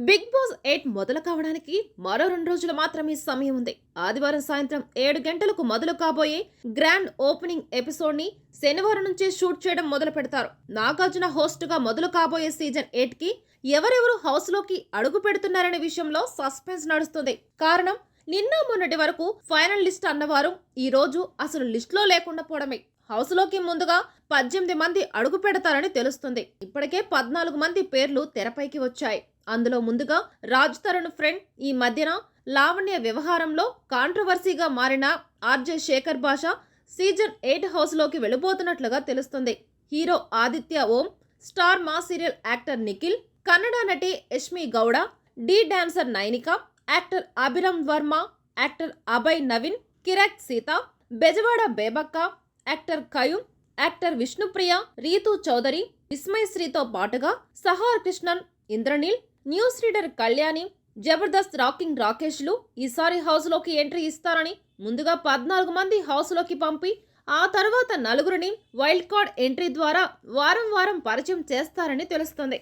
Big boss 8 మొదలు కావడానికి మరో 2 రోజులు మాత్రమే సమయం ఉంది. ఆదివారం సాయంత్రం 7 గంటలకు మొదలు కాబోయే గ్రాండ్ ఓపెనింగ్ ఎపిసోడ్ ని శనివారం నుంచే షూట్ చేయడం మొదలు పెడతారు. నాగార్జున హోస్ట్ గా మొదలు కాబోయే సీజన్ 8 కి ఎవరెవరు హౌస్ లోకి అడుగు పెడుతున్నారనే విషయంలో సస్పెన్స్ నడుస్తుంది. కారణం నిన్న మొన్నటి వరకు ఫైనల్ లిస్ట్ అన్నవారు ఈ రోజు అసలు లిస్ట్ లో లేకుండా పోవడమే. హౌస్ లోకి ముందుగా 18 మంది అడుగు పెడతారని తెలుస్తుంది. ఇప్పటికే 14 మంది పేర్లు తెరపైకి వచ్చాయి. అందులో ముందుగా రాజ్ తరుణ్ ఫ్రెండ్, ఈ మధ్యన లావణ్య వ్యవహారంలో కాంట్రవర్సీగా మారిన ఆర్జే శేఖర్ భాష సీజన్ 8 హౌస్ లోకి వెళ్ళిపోతున్నట్లుగా తెలుస్తుంది. Hero Aditya Om, Star Maa serial actor Nikhil, Kannada నటి Yashmi Gowda, Dhee dancer Nainika, actor Abhiram Varma, actor Abhay Naveen, Kirrak Seetha, Bezawada Bebakka, actor Qayyum, actor Vishnupriya, Rithu Chowdary, Vismay శ్రీతో పాటుగా Sahar Krishnan, Indraneel, news reader Kalyani, Jabardasth rocking రాకేష్లు ఈసారి హౌస్ లోకి ఎంట్రీ ఇస్తారని ముందుగా 14 మంది హౌస్ లోకి పంపి ఆ తర్వాత 4 వైల్డ్ కార్డ్ ఎంట్రీ ద్వారా వారం వారం పరిచయం చేస్తారని తెలుస్తుంది.